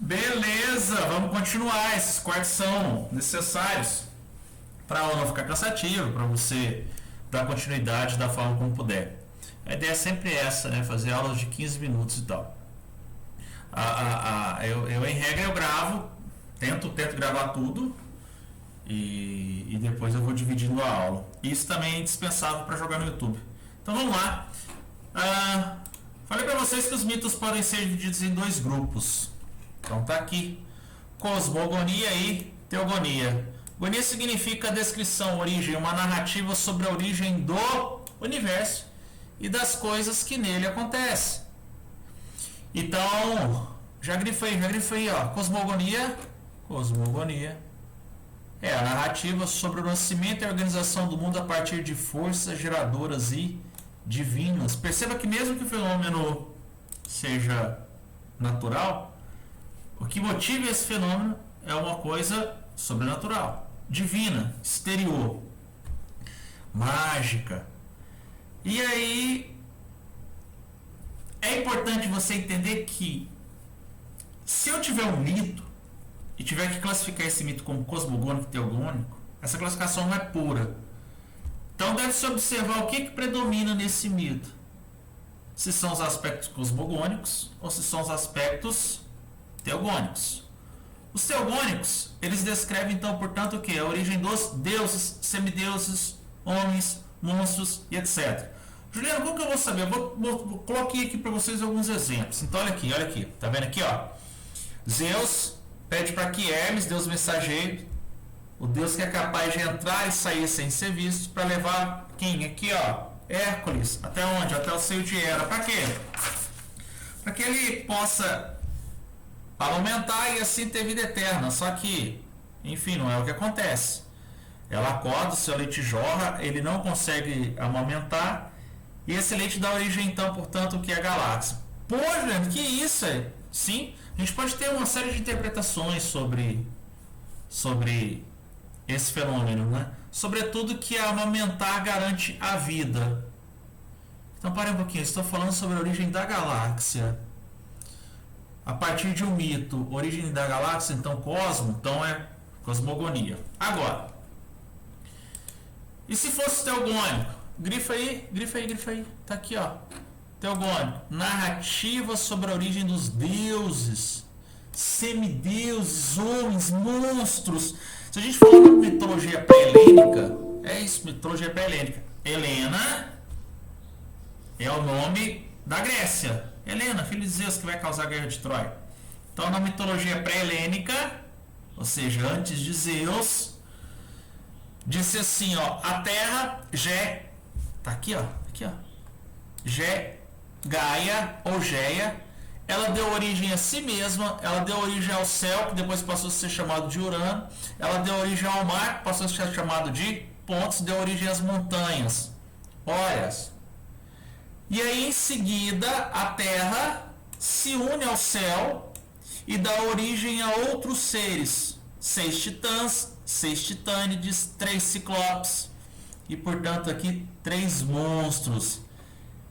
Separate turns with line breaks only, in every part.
Beleza, vamos continuar. Esses cortes são necessários para a aula não ficar cansativa, para você dar continuidade da forma como puder. A ideia é sempre essa, né? Fazer aulas de 15 minutos e tal. Eu em regra, eu gravo, tento gravar tudo e depois eu vou dividindo a aula. Isso também é indispensável para jogar no YouTube. Então vamos lá. Falei para vocês que os mitos podem ser divididos em dois grupos. Então tá aqui: cosmogonia e teogonia. Gonia significa a descrição, origem, uma narrativa sobre a origem do universo e das coisas que nele acontecem. Então, já grifei, ó. Cosmogonia é a narrativa sobre o nascimento e a organização do mundo a partir de forças geradoras e divinas. Perceba que mesmo que o fenômeno seja natural, o que motiva esse fenômeno é uma coisa sobrenatural, divina, exterior, mágica. E aí é importante você entender que se eu tiver um mito e tiver que classificar esse mito como cosmogônico e teogônico, essa classificação não é pura. Então deve-se observar o que predomina nesse mito. Se são os aspectos cosmogônicos ou se são os aspectos teogônicos. Os teogônicos, eles descrevem então, portanto, o que? A origem dos deuses, semideuses, homens, monstros e etc. Juliano, como que eu vou saber? Coloquei aqui para vocês alguns exemplos. Então olha aqui. Tá vendo aqui, ó? Zeus pede para que Hermes, deus mensageiro, o deus que é capaz de entrar e sair sem ser visto, para levar quem? Aqui, ó, Hércules. Até onde? Até o seio de Hera. Para quê? Para que ele possa aumentar e assim ter vida eterna. Só que, enfim, não é o que acontece. Ela acorda, o seu leite jorra, ele não consegue amamentar, e esse leite dá origem, então, portanto, o que é a galáxia. Pô, Juliano, que isso é? Sim, a gente pode ter uma série de interpretações sobre esse fenômeno, né? Sobretudo que amamentar garante a vida. Então, para um pouquinho, estou falando sobre a origem da galáxia. A partir de um mito, origem da galáxia, então cosmo, então é cosmogonia. Agora, e se fosse teogônico? Grifa aí. Tá aqui, ó. Teogônico. Narrativa sobre a origem dos deuses, semideuses, homens, monstros. Se a gente falar de mitologia pré-helênica, é isso, mitologia pré-helênica. Helena é o nome da Grécia. Helena, filho de Zeus, que vai causar a guerra de Troia. Então, na mitologia pré-helênica, ou seja, antes de Zeus, disse assim, ó, a terra, tá aqui, ó, Gaia ou Geia, ela deu origem a si mesma, ela deu origem ao céu, que depois passou a ser chamado de Urano, ela deu origem ao mar, que passou a ser chamado de Pontos, deu origem às montanhas, Órias. E aí, em seguida, a terra se une ao céu e dá origem a outros seres, 6 titãs, 6 titânides, 3 ciclopes e, portanto, aqui 3 monstros,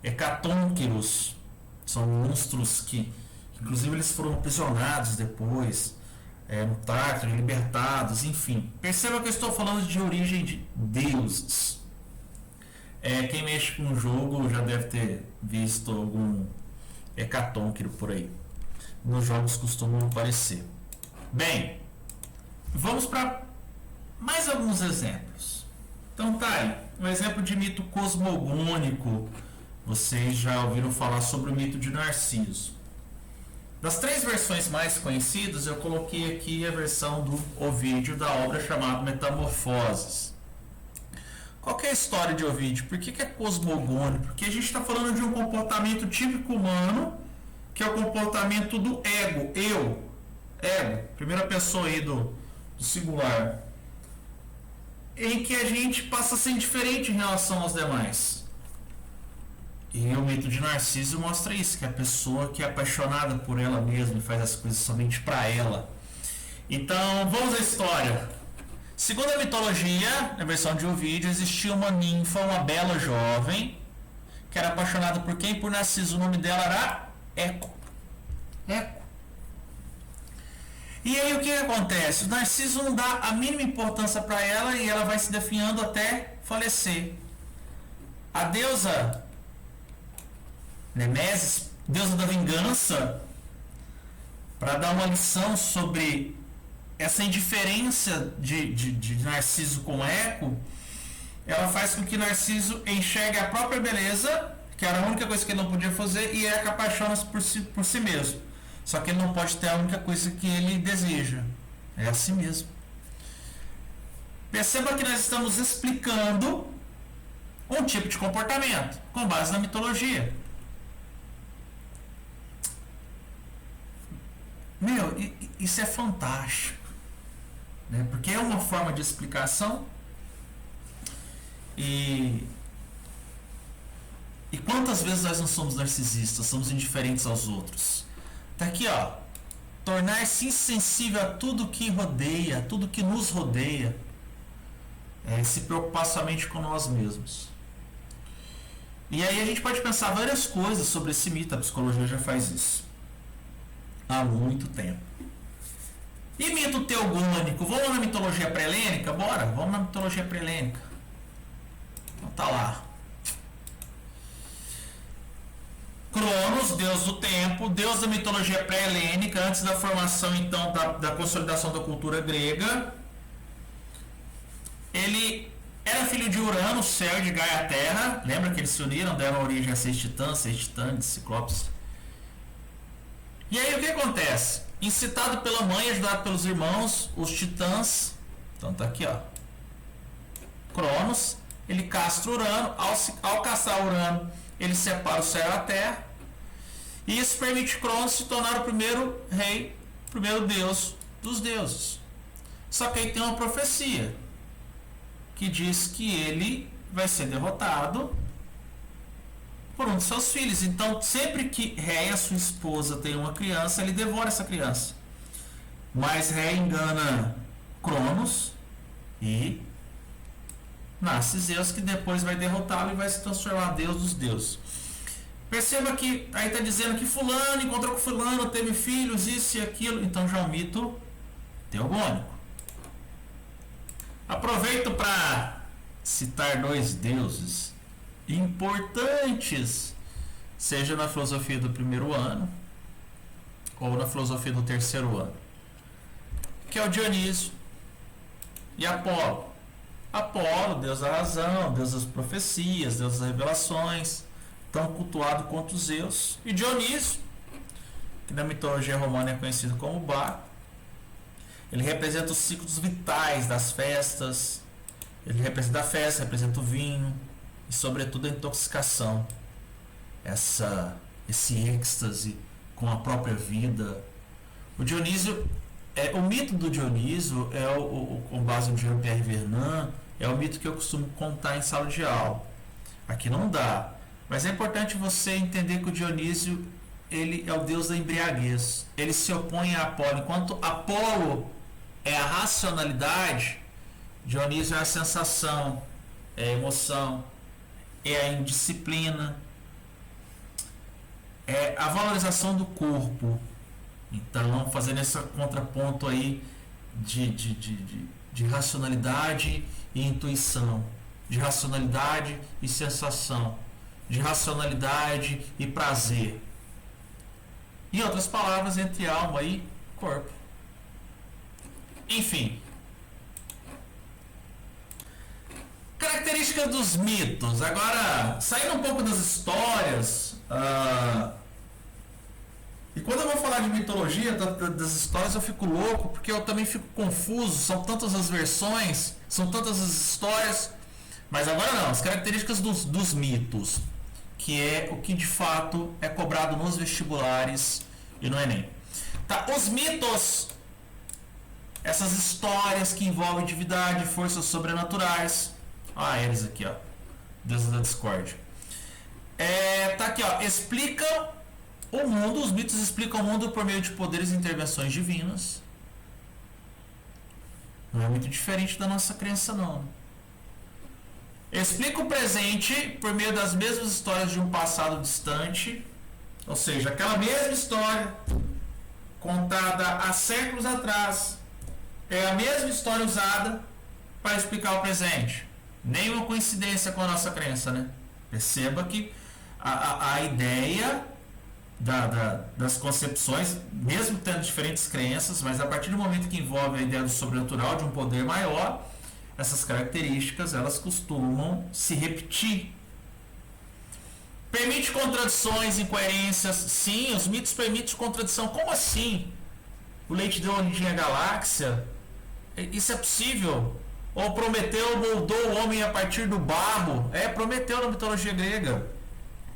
hecatônquiros. São monstros que inclusive, eles foram aprisionados depois no Tártaro, libertados, enfim. Perceba que eu estou falando de origem de deuses. Quem mexe com o jogo já deve ter visto algum hecatônquiro por aí. Nos jogos costumam aparecer. Bem, vamos para mais alguns exemplos. Então tá aí, um exemplo de mito cosmogônico. Vocês já ouviram falar sobre o mito de Narciso. Das 3 versões mais conhecidas, eu coloquei aqui a versão do Ovídio da obra chamada Metamorfoses. Qual que é a história de Ovídio? Por que é cosmogônico? Porque a gente está falando de um comportamento típico humano, que é o comportamento do ego, primeira pessoa aí do singular, em que a gente passa a ser indiferente em relação aos demais. E o mito de Narciso mostra isso, que é a pessoa que é apaixonada por ela mesma e faz as coisas somente para ela. Então, vamos à história. Segundo a mitologia, na versão de Ovídio, existia uma ninfa, uma bela jovem, que era apaixonada por quem? Por Narciso. O nome dela era Eco. E aí o que acontece? O Narciso não dá a mínima importância para ela e ela vai se definhando até falecer. A deusa Nemesis, deusa da vingança, para dar uma lição sobre essa indiferença de Narciso com Eco, ela faz com que Narciso enxergue a própria beleza, que era a única coisa que ele não podia fazer, e Eco apaixona-se por si mesmo. Só que ele não pode ter a única coisa que ele deseja. É assim mesmo. Perceba que nós estamos explicando um tipo de comportamento com base na mitologia. Meu, isso é fantástico, né? Porque é uma forma de explicação e quantas vezes nós não somos narcisistas, somos indiferentes aos outros. Tá aqui, ó. Tornar-se insensível a tudo que rodeia, tudo que nos rodeia, se preocupar somente com nós mesmos. E aí a gente pode pensar várias coisas sobre esse mito, a psicologia já faz isso há muito tempo. E mito teogônico? Vamos na mitologia pré-helênica? Bora, vamos na mitologia pré-helênica. Então tá lá. Cronos, deus do tempo, deus da mitologia pré-helênica, antes da formação então da consolidação da cultura grega. Ele era filho de Urano, céu, de Gaia, Terra. Lembra que eles se uniram, deram origem a 6 titãs, Ciclopes. E aí o que acontece? Incitado pela mãe, ajudado pelos irmãos, os titãs, então tá aqui, ó, Cronos, ele castra Urano. Ao castrar Urano, ele separa o céu e a terra, e isso permite Cronos se tornar o primeiro rei, o primeiro deus dos deuses. Só que aí tem uma profecia que diz que ele vai ser derrotado por um de seus filhos. Então, sempre que Réia, sua esposa, tem uma criança, ele devora essa criança. Mas Réia engana Cronos e nasce Zeus, que depois vai derrotá-lo e vai se transformar em Deus dos deuses. Perceba que aí está dizendo que fulano encontrou com fulano, teve filhos, isso e aquilo. Então já é um mito teogônico. Aproveito para citar 2 deuses importantes, seja na filosofia do primeiro ano ou na filosofia do terceiro ano, que é o Dionísio e Apolo. Apolo, deus da razão, deus das profecias, deus das revelações, tão cultuado quanto Zeus. E Dionísio, que na mitologia romana é conhecido como Baco, ele representa os ciclos vitais das festas, ele representa a festa, representa o vinho, e sobretudo a intoxicação, esse êxtase com a própria vida. O Dionísio, o mito do Dionísio com base no Jean-Pierre Vernant, é o mito que eu costumo contar em sala de aula. Aqui não dá, mas é importante você entender que o Dionísio, ele é o deus da embriaguez. Ele se opõe a Apolo. Enquanto Apolo é a racionalidade, Dionísio é a sensação, é a emoção, é a indisciplina, é a valorização do corpo. Então, fazendo esse contraponto aí de racionalidade e intuição, de racionalidade e sensação, de racionalidade e prazer. Em outras palavras, entre alma e corpo. Enfim. Características dos mitos. Agora, saindo um pouco das histórias, e quando eu vou falar de mitologia, das histórias, eu fico louco, porque eu também fico confuso, são tantas as versões, são tantas as histórias, mas agora não, as características dos mitos, que é o que de fato é cobrado nos vestibulares e no Enem. Tá, os mitos, essas histórias que envolvem divindade, forças sobrenaturais. Eles aqui, ó, deusa da discórdia. Tá aqui, ó, explica o mundo, os mitos explicam o mundo por meio de poderes e intervenções divinas. Não é muito diferente da nossa crença, não. Explica o presente por meio das mesmas histórias de um passado distante, ou seja, aquela mesma história contada há séculos atrás, é a mesma história usada para explicar o presente. Nenhuma coincidência com a nossa crença, né? Perceba que a ideia das concepções, mesmo tendo diferentes crenças, mas a partir do momento que envolve a ideia do sobrenatural, de um poder maior, essas características elas costumam se repetir. Permite contradições, incoerências. Sim, os mitos permitem contradição. Como assim? O leite deu origem à galáxia? Isso é possível? Ou Prometeu moldou o homem a partir do barro? Prometeu na mitologia grega.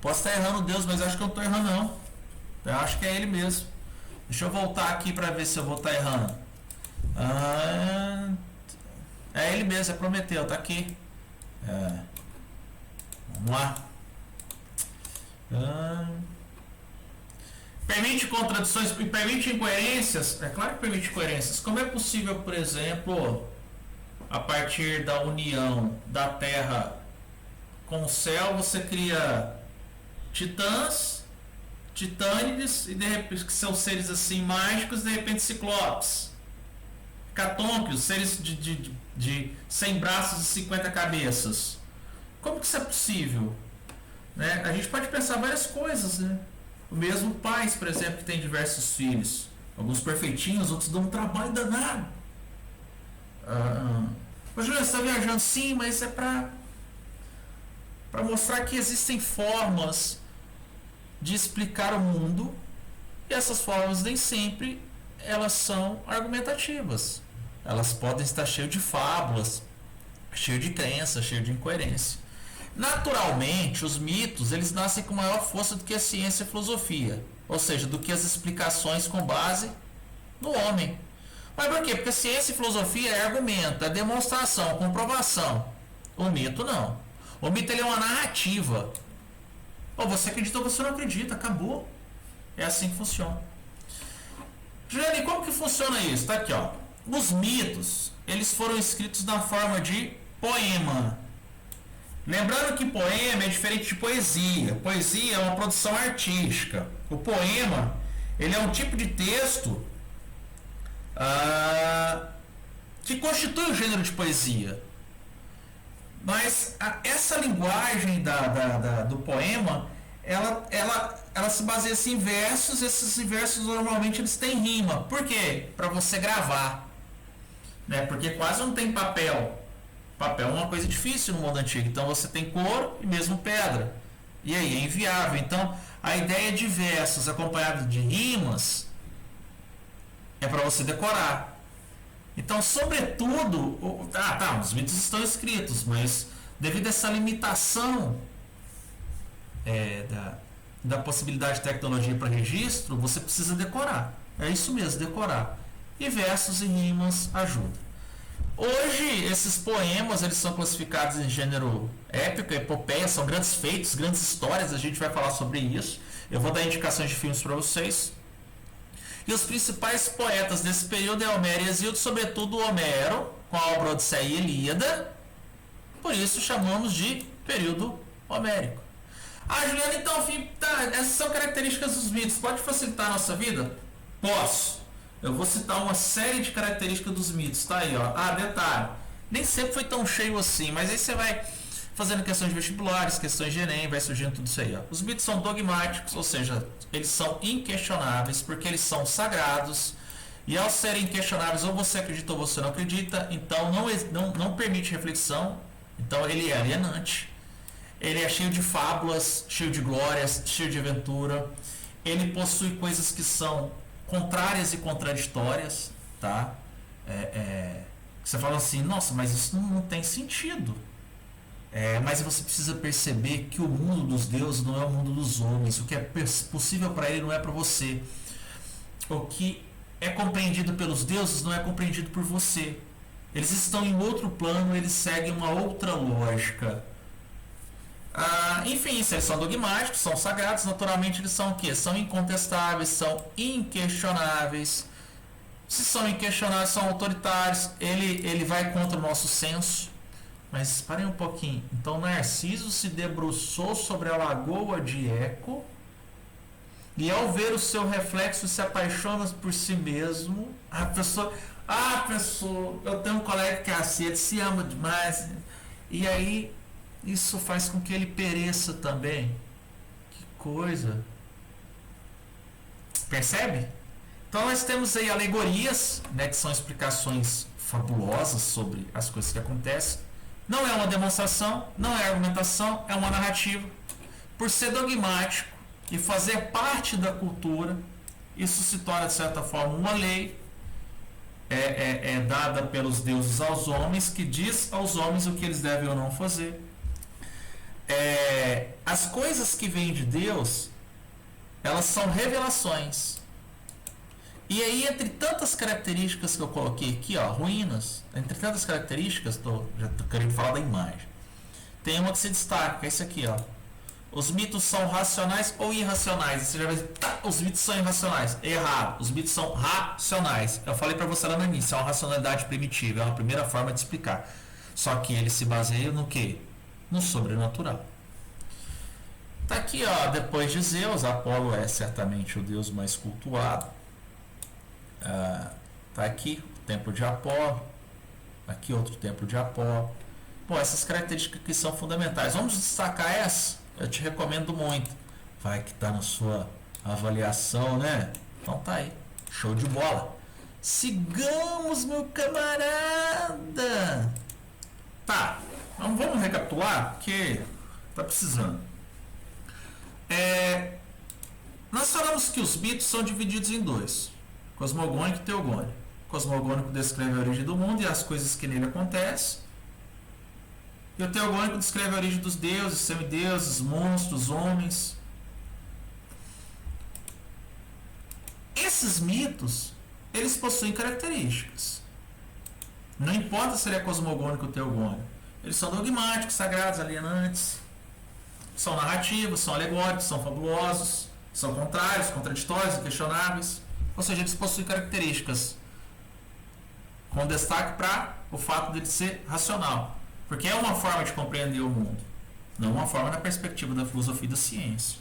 Posso estar errando Deus, mas acho que eu não estou errando não. Eu acho que é ele mesmo. Deixa eu voltar aqui para ver se eu vou estar errando. É ele mesmo, é Prometeu, tá aqui. Vamos lá. Permite contradições e permite incoerências? É claro que permite incoerências. Como é possível, por exemplo, a partir da união da Terra com o céu, você cria titãs, titânides, e de repente, que são seres assim mágicos, de repente ciclopes, catônquios, seres de 100 braços e 50 cabeças. Como que isso é possível? Né? A gente pode pensar várias coisas, né? O mesmo pais, por exemplo, que tem diversos filhos, alguns perfeitinhos, outros dão um trabalho danado. Ô Juliano, você está viajando? Sim, mas é para mostrar que existem formas de explicar o mundo, e essas formas nem sempre elas são argumentativas. Elas podem estar cheias de fábulas, cheias de crenças, cheias de incoerência. Naturalmente, os mitos eles nascem com maior força do que a ciência e a filosofia, ou seja, do que as explicações com base no homem. Mas por quê? Porque a ciência e a filosofia é argumento, é demonstração, comprovação. O mito não. O mito ele é uma narrativa. Ou você acredita ou você não acredita, acabou. É assim que funciona. Juliane, como que funciona isso? Tá aqui, ó. Os mitos, eles foram escritos na forma de poema. Lembrando que poema é diferente de poesia. Poesia é uma produção artística. O poema, ele é um tipo de texto que constitui o gênero de poesia. Mas essa linguagem do poema, ela se baseia em versos. Esses versos normalmente eles têm rima. Por quê? Para você gravar, né? Porque quase não tem papel. Papel é uma coisa difícil no mundo antigo. Então você tem couro e mesmo pedra. E aí é inviável. Então a ideia de versos acompanhados de rimas é para você decorar. Então, sobretudo, os mitos estão escritos, mas devido a essa limitação da possibilidade de tecnologia para registro, você precisa decorar. É isso mesmo, decorar. E versos e rimas ajudam. Hoje, esses poemas eles são classificados em gênero épico, epopeia, são grandes feitos, grandes histórias, a gente vai falar sobre isso. Eu vou dar indicações de filmes para vocês. E os principais poetas desse período é Homero e Hesíodo, sobretudo Homero, com a obra Odisseia e Ilíada. Por isso chamamos de período homérico. Juliana, então, essas são características dos mitos. Pode facilitar a nossa vida? Posso. Eu vou citar uma série de características dos mitos. Tá aí, ó. Detalhe. Nem sempre foi tão cheio assim, mas aí você vai fazendo questões de vestibulares, questões de Enem, vai surgindo tudo isso aí, ó. Os mitos são dogmáticos, ou seja, eles são inquestionáveis, porque eles são sagrados, e ao serem inquestionáveis, ou você acredita ou você não acredita, então não permite reflexão, então ele é alienante, ele é cheio de fábulas, cheio de glórias, cheio de aventura, ele possui coisas que são contrárias e contraditórias, tá? Você fala assim, nossa, mas isso não tem sentido. Mas você precisa perceber que o mundo dos deuses não é o mundo dos homens. O que é possível para ele não é para você. O que é compreendido pelos deuses não é compreendido por você. Eles estão em outro plano, eles seguem uma outra lógica. Enfim, se eles são dogmáticos, são sagrados, naturalmente eles são o quê? São incontestáveis, são inquestionáveis. Se são inquestionáveis, são autoritários. Ele vai contra o nosso senso. Mas parem um pouquinho. Então Narciso se debruçou sobre a lagoa de Eco E ao ver o seu reflexo se apaixona por si mesmo. Eu tenho um colega que é assim, ele se ama demais. E aí isso faz com que ele pereça também. Que coisa. Percebe? Então nós temos aí alegorias, né, que são explicações fabulosas sobre as coisas que acontecem. Não é uma demonstração, não é argumentação, é uma narrativa. Por ser dogmático e fazer parte da cultura, isso se torna de certa forma uma lei dada pelos deuses aos homens, que diz aos homens o que eles devem ou não fazer. As coisas que vêm de Deus, elas são revelações. E aí, entre tantas características que eu coloquei aqui, ó, ruínas, entre tantas características, já tô querendo falar da imagem, tem uma que se destaca, é isso aqui, ó. Os mitos são racionais ou irracionais? Você já vai dizer, os mitos são irracionais. Errado, os mitos são racionais. Eu falei para você lá no início, é uma racionalidade primitiva, é uma primeira forma de explicar. Só que ele se baseia no quê? No sobrenatural. Tá aqui, ó, depois de Zeus, Apolo é certamente o deus mais cultuado. Tá aqui o templo de Apolo, aqui outro templo de Apolo. Bom, essas características aqui são fundamentais. Vamos destacar essa? Eu te recomendo muito. Vai que tá na sua avaliação, né? Então tá aí, show de bola. Sigamos, meu camarada. Tá, então vamos recapitular, porque tá precisando. Nós falamos que os mitos são divididos em dois: cosmogônico e teogônico. Cosmogônico descreve a origem do mundo e as coisas que nele acontecem. E o teogônico descreve a origem dos deuses, semideuses, monstros, homens. Esses mitos, eles possuem características. Não importa se ele é cosmogônico ou teogônico. Eles são dogmáticos, sagrados, alienantes. São narrativos, são alegóricos, são fabulosos, são contrários, contraditórios, inquestionáveis. Ou seja, eles possuem características com destaque para o fato de ele ser racional. Porque é uma forma de compreender o mundo, não uma forma na perspectiva da filosofia e da ciência.